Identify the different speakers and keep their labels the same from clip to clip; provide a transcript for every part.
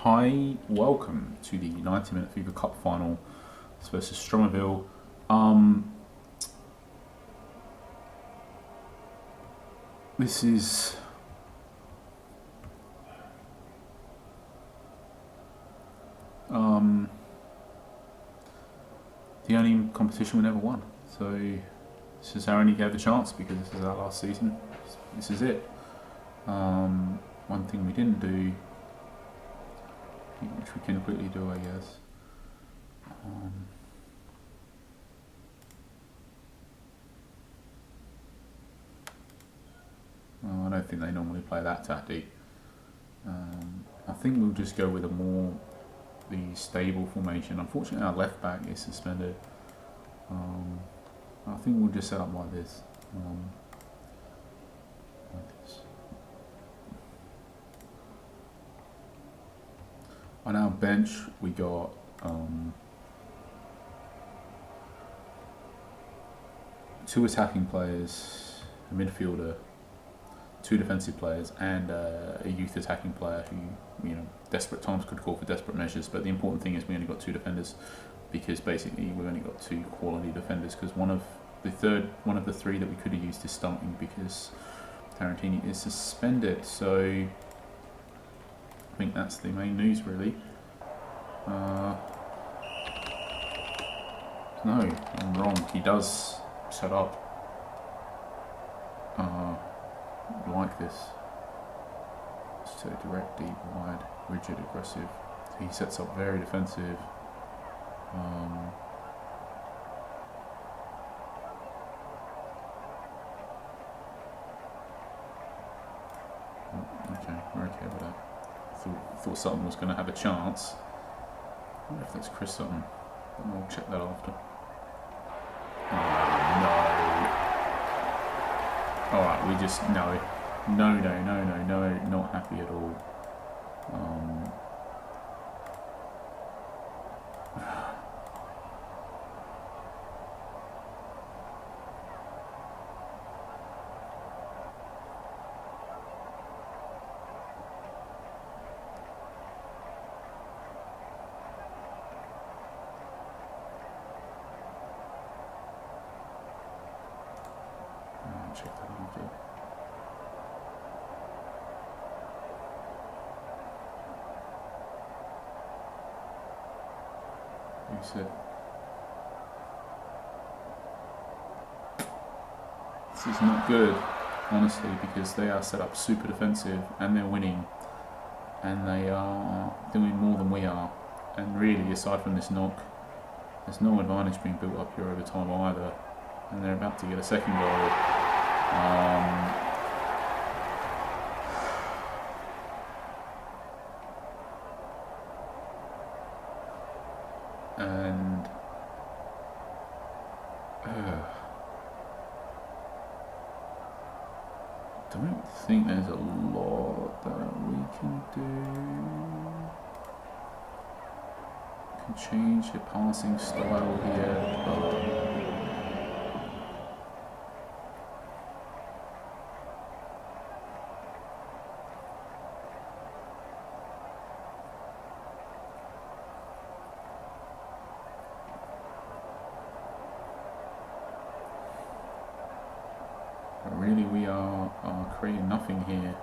Speaker 1: Hi, welcome to the 90-minute FIFA Cup final versus Strummerville. This is the only competition we never won. So this is our only gave a chance because this is our last season. This is it. One thing we didn't do, which we can quickly do, I guess. I don't think they normally play that tactic. I think we'll just go with the stable formation. Unfortunately, our left back is suspended. I think we'll just set up like this. On our bench, we got two attacking players, a midfielder, two defensive players, and a youth attacking player who, desperate times could call for desperate measures. But the important thing is we only got two defenders, because basically we've only got two quality defenders. Because one of the three that we could have used is starting because Tarantini is suspended. So I think that's the main news, really. No, I'm wrong. He does set up like this. So direct, deep, wide, rigid, aggressive. He sets up very defensive. Okay, we're okay with that. Thought Sutton was going to have a chance. I wonder if that's Chris Sutton. But we'll check that after. No. Alright, we just, no, not happy at all. Check that after. Said. This is not good, honestly, because they are set up super defensive and they're winning, and they are doing more than we are. And really, aside from this knock, there's no advantage being built up here over time either. And they're about to get a second goal. And I don't think there's a lot that we can do. We can change the passing style here. Really, we are creating nothing here.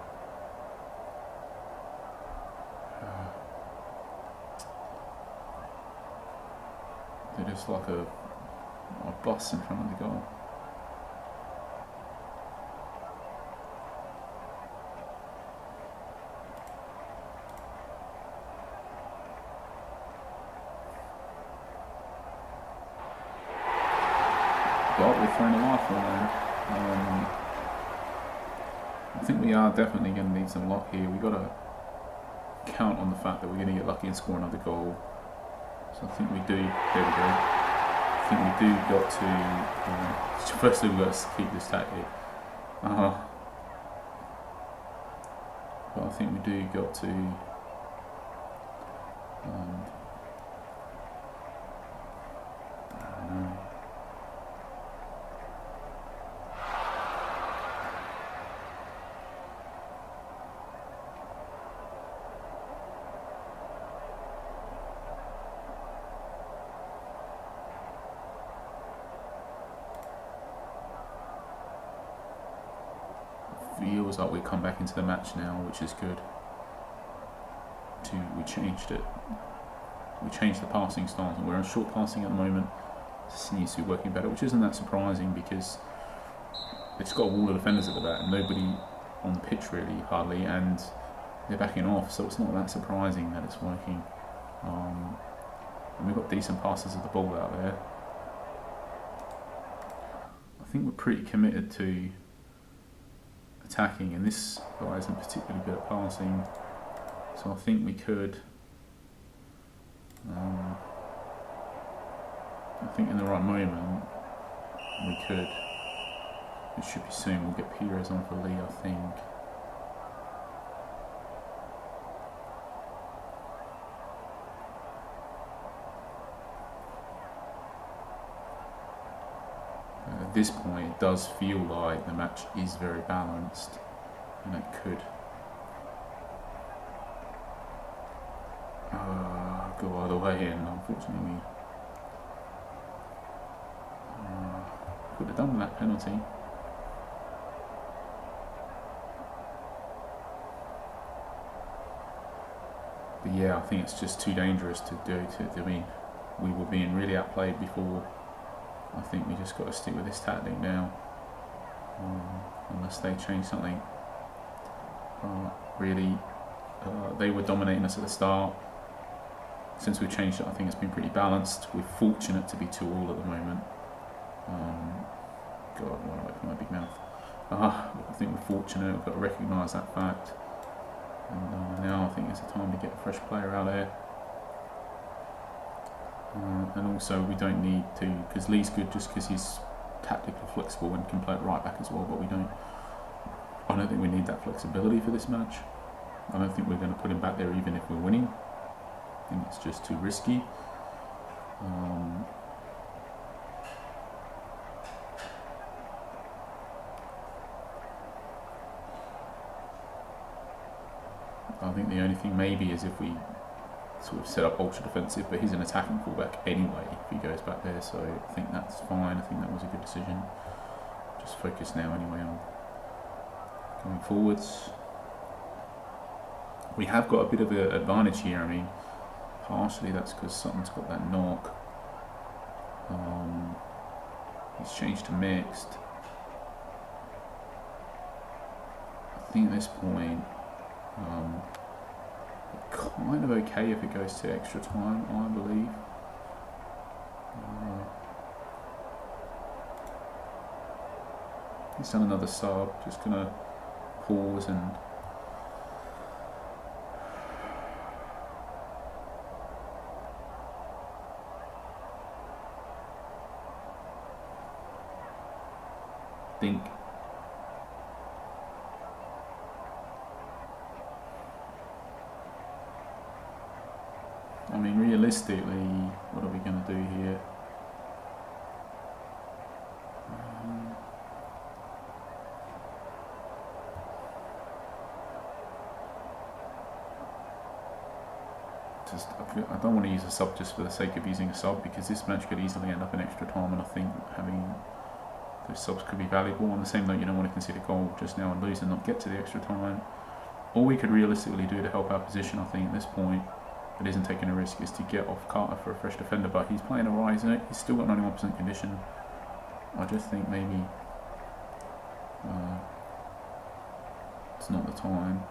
Speaker 1: They're just like a bus in front of the goal. But we're throwing a lifeline. I think we are definitely going to need some luck here. We've got to count on the fact that we're going to get lucky and score another goal. So I think we do. There we go. I think we do got to. Firstly, we've got to keep this tactic. But I think we do got to. I don't know. feels like we've come back into the match now, which is good. We changed it. We changed the passing stance, and we're on short passing at the moment. It seems to be working better, which isn't that surprising because they've just got a wall of defenders at the back and nobody on the pitch really, hardly, and they're backing off, so it's not that surprising that it's working. And we've got decent passes of the ball out there. I think we're pretty committed to attacking, and this guy isn't particularly good at passing, so I think we could. I think in the right moment we could. It should be soon. We'll get Pires on for Lee, I think. At this point, it does feel like the match is very balanced, and it could go either way. And unfortunately, could have done that penalty. But yeah, I think it's just too dangerous to do. I mean, we were being really outplayed before. I think we just got to stick with this tactic now, unless they change something. Really, they were dominating us at the start. Since we've changed it, I think it's been pretty balanced. We're fortunate to be 2-2 at the moment. God, what am I making my big mouth? I think we're fortunate. We've got to recognise that fact. And now I think it's the time to get a fresh player out there. And also we don't need to, because Lee's good just because he's tactically flexible and can play it right back as well, but I don't think we need that flexibility for this match. I don't think we're going to put him back there even if we're winning. I think it's just too risky. I think the only thing maybe is if we sort of set up ultra defensive, but he's an attacking fullback anyway if he goes back there, so I think that's fine. I think that was a good decision. Just focus now anyway on going forwards. We have got a bit of an advantage here. I mean, partially that's because Sutton's got that knock. He's changed to mixed. I think at this point kind of okay if it goes to extra time, I believe. He's done another sub, just gonna pause and think. I mean, realistically, what are we going to do here? I don't want to use a sub just for the sake of using a sub, because this match could easily end up in extra time, and I think having those subs could be valuable. On the same note, you don't want to concede a goal just now and lose and not get to the extra time. All we could realistically do to help our position, I think, at this point, it isn't taking a risk, is to get off Carter for a fresh defender, but he's playing a rise in it. He's still got 91% condition. I just think maybe it's not the time.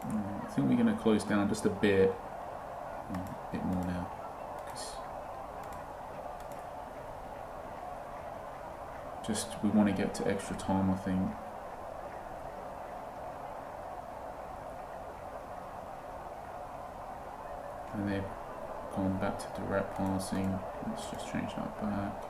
Speaker 1: I think we're going to close down just a bit more now. Just we want to get to extra time, I think. And they've gone back to direct passing. Let's just change that back.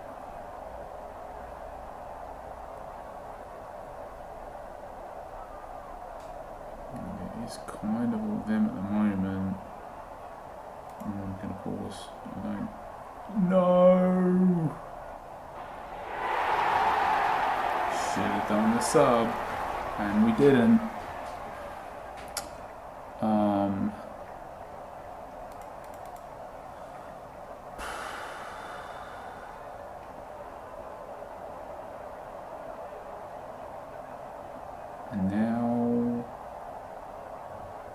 Speaker 1: It's kind of all them at the moment. I'm going to pause. I don't. No! Shit. have done the sub, and we didn't. And now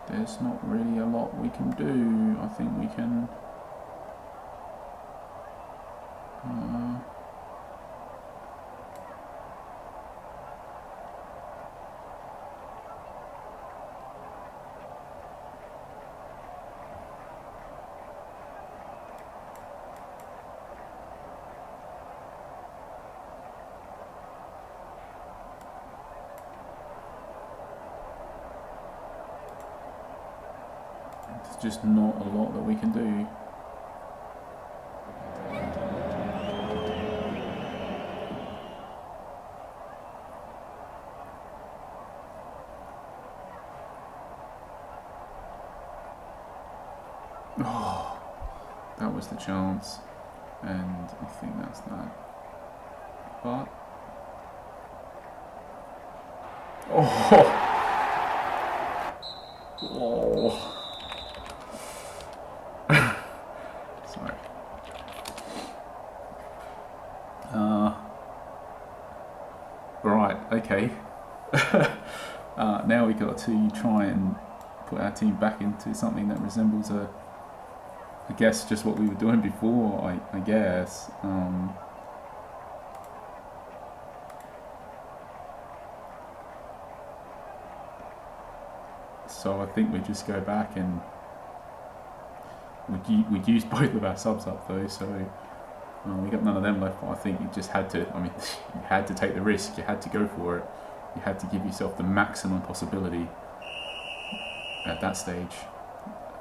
Speaker 1: there's not really a lot we can do. I think we can there's just not a lot that we can do. Oh, that was the chance, and I think that's that. But oh. Sorry. Right, okay. Now we got to try and put our team back into something that resembles I guess just what we were doing before, I guess. So I think we just go back and we'd use both of our subs up though, so we got none of them left, but I think you just had to, I mean, you had to take the risk, you had to go for it, you had to give yourself the maximum possibility at that stage.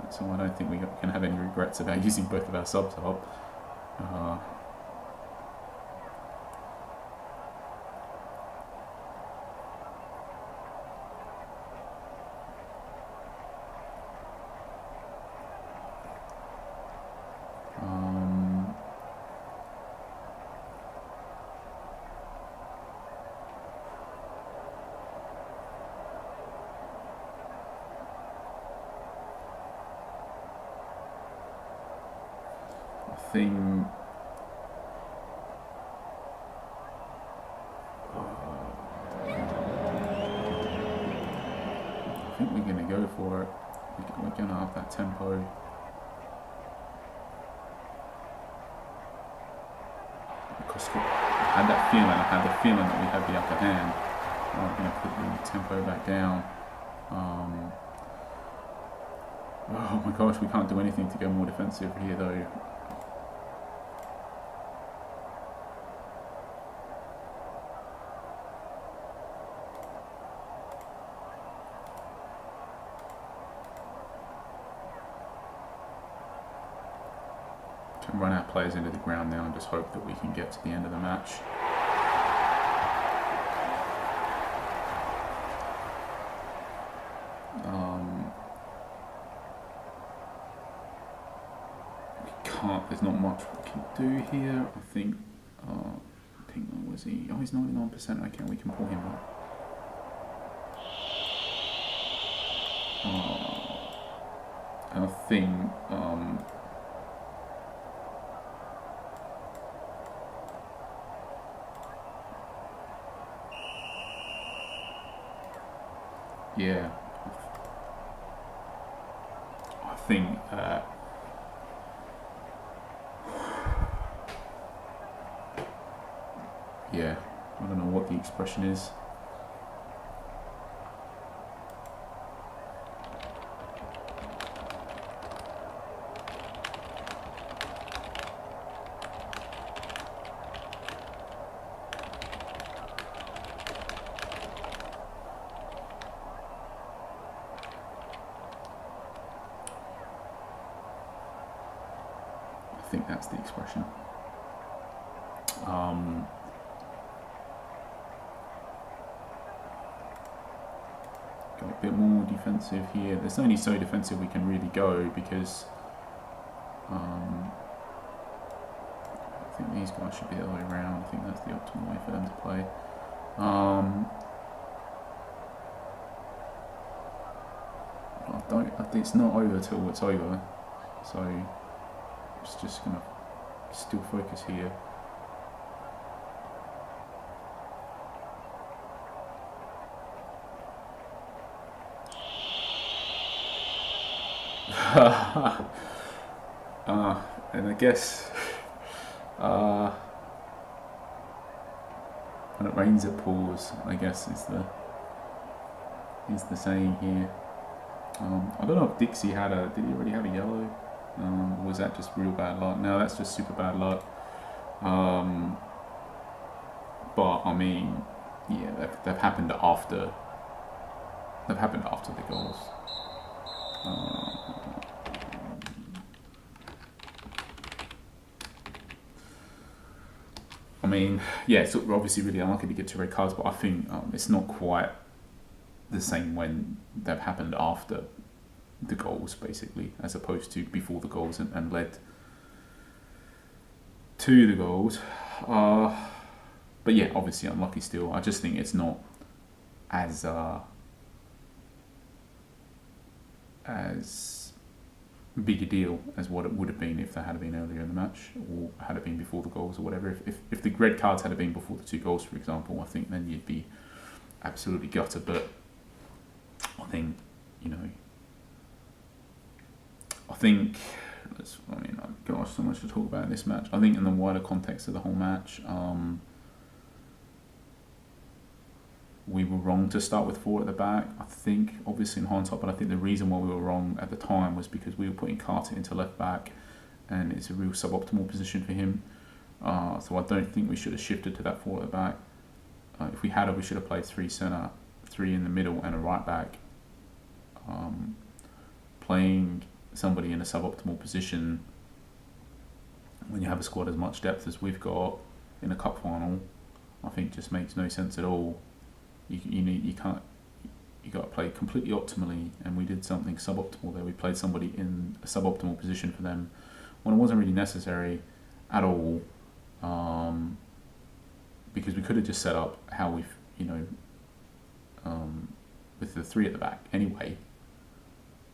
Speaker 1: So I don't think we can have any regrets about using both of our subs up. Thing. I think we're going to go for it. We're going to up that tempo. Because I had the feeling that we had the upper hand. I'm going to put the tempo back down. Oh my gosh, we can't do anything to go more defensive here though. Run our players into the ground now and just hope that we can get to the end of the match. There's not much we can do here. I think was he? Oh, he's 99%. Okay, we can pull him up. And I think yeah, I think yeah, I don't know what the expression is. I think that's the expression. Go a bit more defensive here. There's only so defensive we can really go because I think these guys should be the other way around. I think that's the optimal way for them to play. It's not over till it's over, so it's just gonna still focus here. And I guess when it rains it pours, I guess is the saying here. I don't know if Dixie did he already have a yellow? Or was that just real bad luck? No, that's just super bad luck. But I mean, yeah, they've happened after the goals. I mean, yeah, it's obviously really unlucky to get 2 red cards, but I think it's not quite the same when they've happened after the goals, basically, as opposed to before the goals and led to the goals. But yeah, obviously unlucky still. I just think it's not as big a deal as what it would have been if they had been earlier in the match, or had it been before the goals or whatever. If the red cards had been before the 2 goals, for example, I think then you'd be absolutely gutted. But I think, gosh, so much to talk about in this match. I think in the wider context of the whole match, we were wrong to start with 4 at the back. I think, obviously in hindsight, but I think the reason why we were wrong at the time was because we were putting Carter into left back, and it's a real suboptimal position for him. So I don't think we should have shifted to that 4 at the back. If we had, we should have played 3 centre, 3 in the middle, and a right back. Playing somebody in a suboptimal position when you have a squad as much depth as we've got in a cup final, I think just makes no sense at all. You got to play completely optimally, and we did something suboptimal there. We played somebody in a suboptimal position for them when it wasn't really necessary at all, because we could have just set up how we've, with the 3 at the back anyway,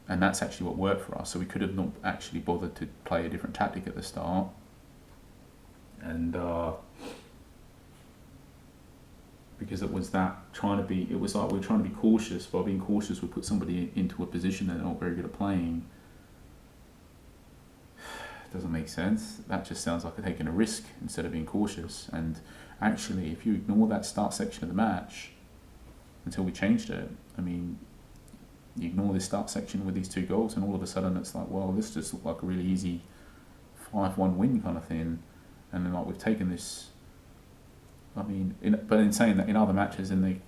Speaker 1: and that's actually what worked for us. So we could have not actually bothered to play a different tactic at the start, and because it was like we were trying to be cautious. By being cautious, we put somebody into a position they're not very good at playing. It doesn't make sense. That just sounds like taking a risk instead of being cautious. And actually, if you ignore that start section of the match until we changed it, I mean, you ignore this start section with these 2 goals, and all of a sudden it's like, well, this just looked like a really easy 5-1 win kind of thing. And then we've taken this. I mean, but in saying that, in other matches, we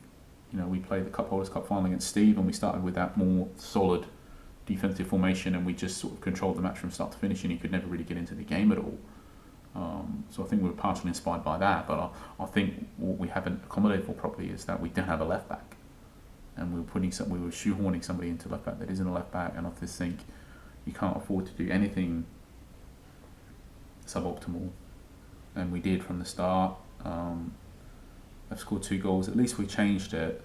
Speaker 1: played the Cup Holders Cup final against Steve, and we started with that more solid defensive formation, and we just sort of controlled the match from start to finish, and he could never really get into the game at all. So I think we were partially inspired by that, but I think what we haven't accommodated for properly is that we don't have a left back, and we were shoehorning somebody into left back that isn't a left back, and I just think you can't afford to do anything suboptimal, and we did from the start. They've scored 2 goals. At least we changed it.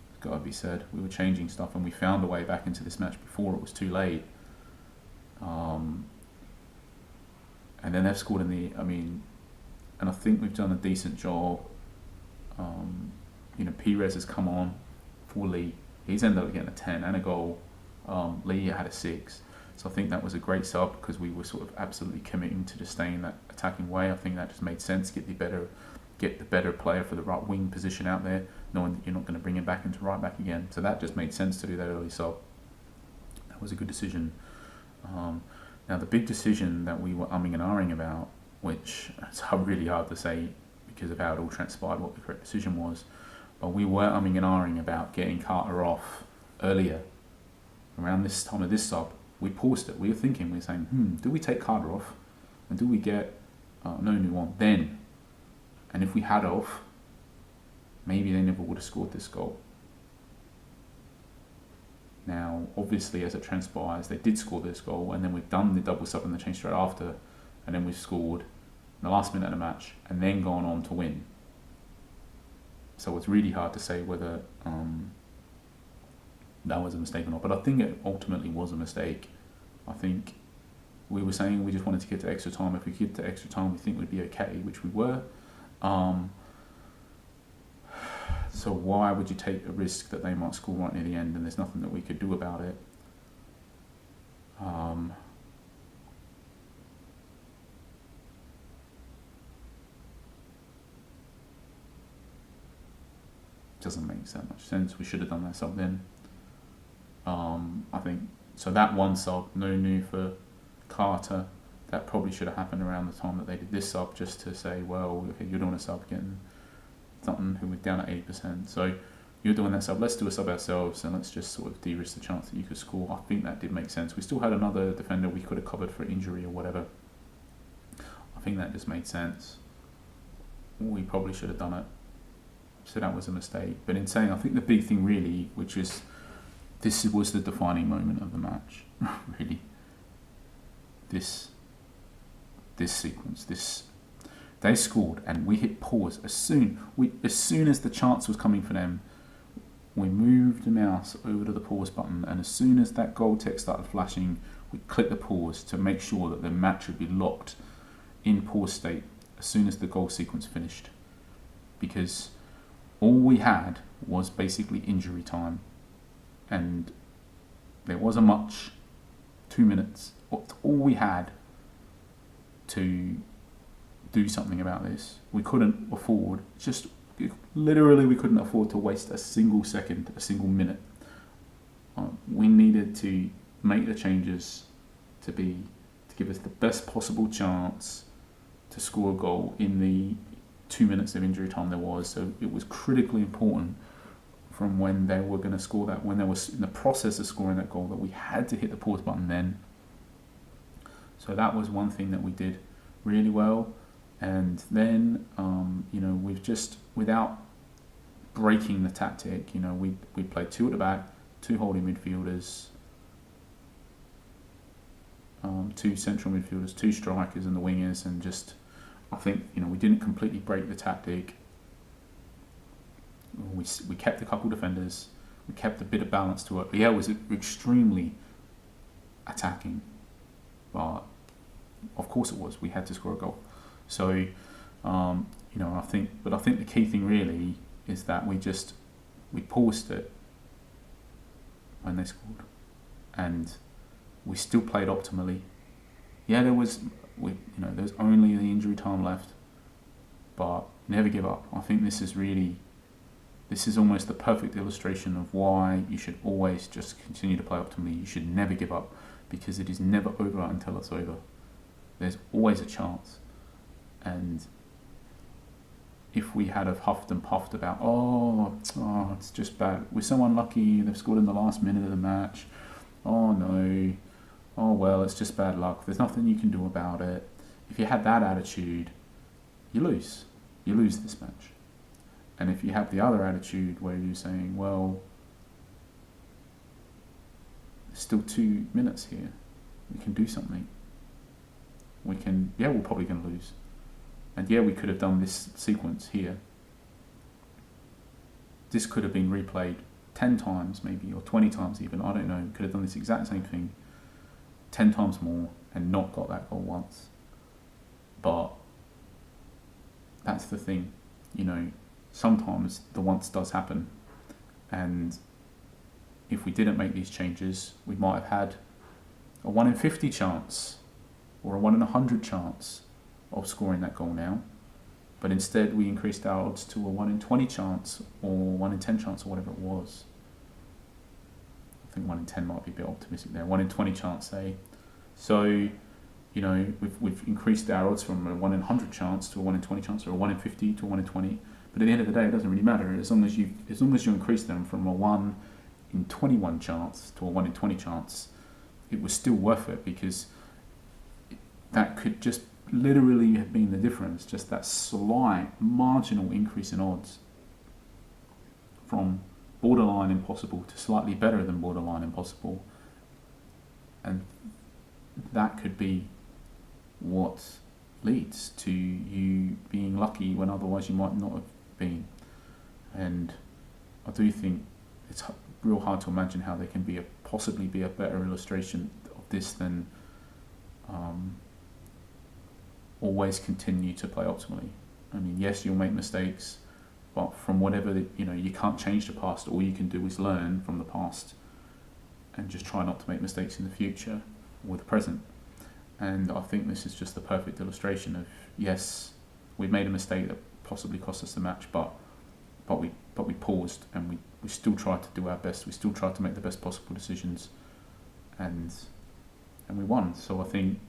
Speaker 1: It's got to be said. We were changing stuff, and we found a way back into this match before it was too late. And then they've scored and I think we've done a decent job. Perez has come on for Lee. He's ended up getting a 10 and a goal. Lee had a 6. So I think that was a great sub, because we were sort of absolutely committing to just staying that attacking way. I think that just made sense. Get the better player for the right wing position out there, knowing that you're not going to bring him back into right back again. So that just made sense to do that early sub. That was a good decision. Now the big decision that we were umming and ahhing about, which it's really hard to say because of how it all transpired, what the correct decision was, but we were umming and ahhing about getting Carter off earlier. Around this time of this sub, we paused it. We were saying, do we take Carter off, and do we get no new one then? And if we had off, maybe they never would have scored this goal. Now, obviously, as it transpires, they did score this goal, and then we've done the double sub and the change straight after, and then we've scored in the last minute of the match, and then gone on to win. So it's really hard to say whether that was a mistake or not. But I think it ultimately was a mistake. I think we were saying we just wanted to get to extra time. If we get to extra time, we think we'd be okay, which we were. So why would you take a risk that they might score right near the end and there's nothing that we could do about it? Doesn't make that much sense. We should have done that sub then. I think so. That one sub, no new for Carter, that probably should have happened around the time that they did this sub, just to say, well, okay, you're doing a sub again, something who we're down at 80%. So you're doing that sub. Let's do a sub ourselves and let's just sort of de-risk the chance that you could score. I think that did make sense. We still had another defender we could have covered for injury or whatever. I think that just made sense. We probably should have done it. So that was a mistake. But in saying, I think the big thing really, which is, this was the defining moment of the match, really. This sequence, they scored and we hit pause as soon as the chance was coming for them. We moved the mouse over to the pause button, and as soon as that goal text started flashing, we clicked the pause to make sure that the match would be locked in pause state as soon as the goal sequence finished, because all we had was basically injury time, and there wasn't much. 2 minutes. All we had to do something about this. We couldn't afford, literally we couldn't afford to waste a single second, a single minute. We needed to make the changes to give us the best possible chance to score a goal in the 2 minutes of injury time there was. So it was critically important from when they were going to score that, when they were in the process of scoring that goal, that we had to hit the pause button then. So that was one thing that we did really well. And then, we've just, without breaking the tactic, we played two at the back, two holding midfielders, two central midfielders, two strikers and the wingers, and just, I think, we didn't completely break the tactic. We kept a couple defenders, we kept a bit of balance to it. But yeah, it was extremely attacking, but of course it was. We had to score a goal. So, I think the key thing really is that we paused it when they scored, and we still played optimally. Yeah, there was only the injury time left, but never give up. I think this is almost the perfect illustration of why you should always just continue to play optimally. You should never give up, because it is never over until it's over. There's always a chance. And if we had have huffed and puffed about, it's just bad, we're so unlucky, they've scored in the last minute of the match, oh no, oh well, it's just bad luck, there's nothing you can do about it. If you had that attitude, you lose this match. And if you have the other attitude where you're saying, well, there's still 2 minutes here, we can do something, we're probably going to lose. And yeah, we could have done this sequence here. This could have been replayed 10 times maybe, or 20 times even, I don't know. Could have done this exact same thing 10 times more and not got that goal once. But that's the thing, sometimes the once does happen. And if we didn't make these changes, we might have had a 1 in 50 chance or a 1 in 100 chance of scoring that goal now, but instead we increased our odds to a 1 in 20 chance or 1 in 10 chance or whatever it was. I think 1 in 10 might be a bit optimistic there. 1 in 20 chance, say. So, we've increased our odds from a 1 in 100 chance to a 1 in 20 chance, or a 1 in 50 to a 1 in 20. But at the end of the day, it doesn't really matter. As long as you increase them from a 1 in 21 chance to a 1 in 20 chance, it was still worth it, because that could just literally have been the difference, just that slight marginal increase in odds from borderline impossible to slightly better than borderline impossible. And that could be what leads to you being lucky when otherwise you might not have been. and I do think it's real hard to imagine how they can possibly be a better illustration of this than always continue to play optimally. I mean, yes, you'll make mistakes, but from whatever you can't change the past. All you can do is learn from the past and just try not to make mistakes in the future or the present. And I think this is just the perfect illustration of, yes, we made a mistake that possibly cost us the match, but we paused and we still tried to do our best. We still tried to make the best possible decisions, and we won. So I think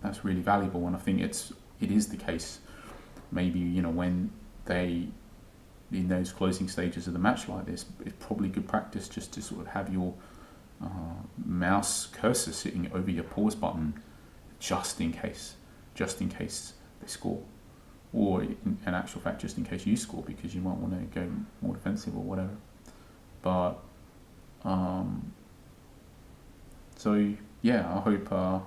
Speaker 1: that's really valuable, and I think it is the case. Maybe when they in those closing stages of the match like this, it's probably good practice just to sort of have your mouse cursor sitting over your pause button, just in case they score, or in actual fact just in case you score, because you might want to go more defensive or whatever. But so yeah, I hope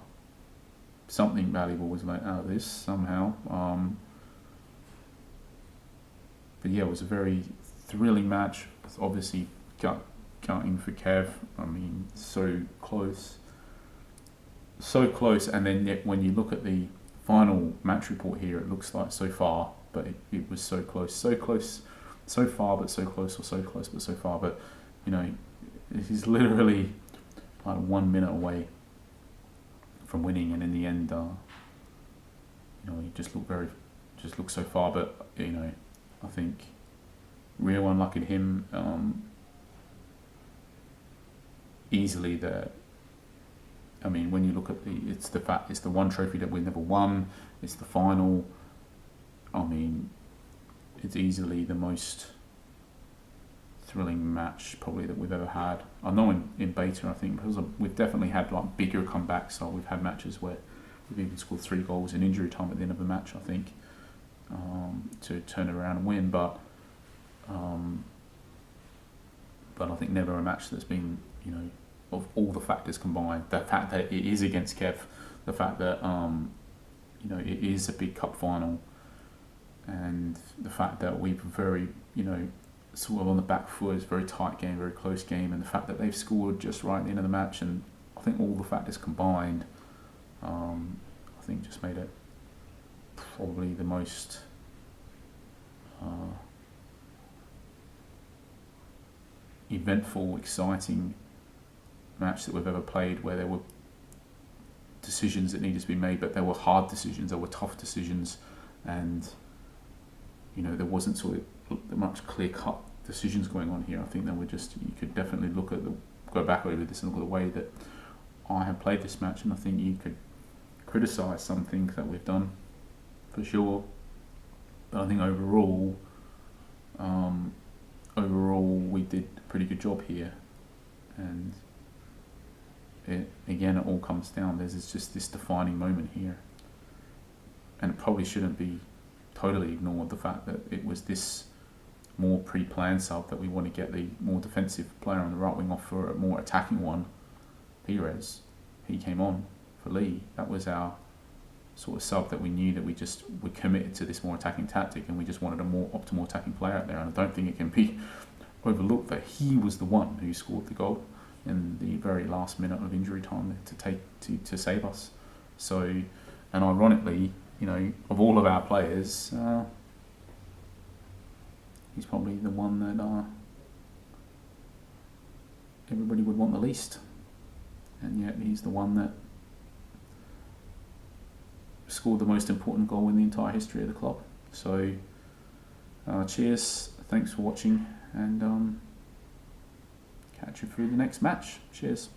Speaker 1: something valuable was learnt out of this somehow. But yeah, it was a very thrilling match. It's obviously gutting for Kev. I mean, so close, and then when you look at the final match report here, it looks like so far, but it was so close, so far, but so close, or so close, but so far. But he's literally like 1 minute away from winning, and in the end, he just looked so far. But I think real unlucky to him. Easily when you look at it's the one trophy that we never won. It's the final. I mean, it's easily the most thrilling match probably that we've ever had. I know in beta, I think, because we've definitely had like bigger comebacks. So we've had matches where we've even scored 3 goals in injury time at the end of the match, I think, to turn it around and win. But I think never a match that's been, of all the factors combined, the fact that it is against Kev, the fact that it is a big cup final, and the fact that we've very sort of on the back foot, it's a very tight game, very close game, and the fact that they've scored just right at the end of the match, and I think all the factors combined, I think just made it probably the most eventful, exciting match that we've ever played, where there were decisions that needed to be made, but there were hard decisions, there were tough decisions, and there wasn't sort of much clear-cut decisions going on here. I think there were you could definitely go back over this and look at the way that I have played this match, and I think you could criticise some things that we've done, for sure, but I think overall we did a pretty good job here, and it all comes down. There's just this defining moment here, and it probably shouldn't be totally ignored, the fact that it was this more pre-planned sub that we want to get the more defensive player on the right wing off for a more attacking one. Perez, he came on for Lee. That was our sort of sub that we knew that we committed to this more attacking tactic, and we just wanted a more optimal attacking player out there. And I don't think it can be overlooked that he was the one who scored the goal in the very last minute of injury time to save us. So, and ironically, of all of our players, he's probably the one that everybody would want the least, and yet he's the one that scored the most important goal in the entire history of the club. So, cheers, thanks for watching, and catch you through the next match. Cheers.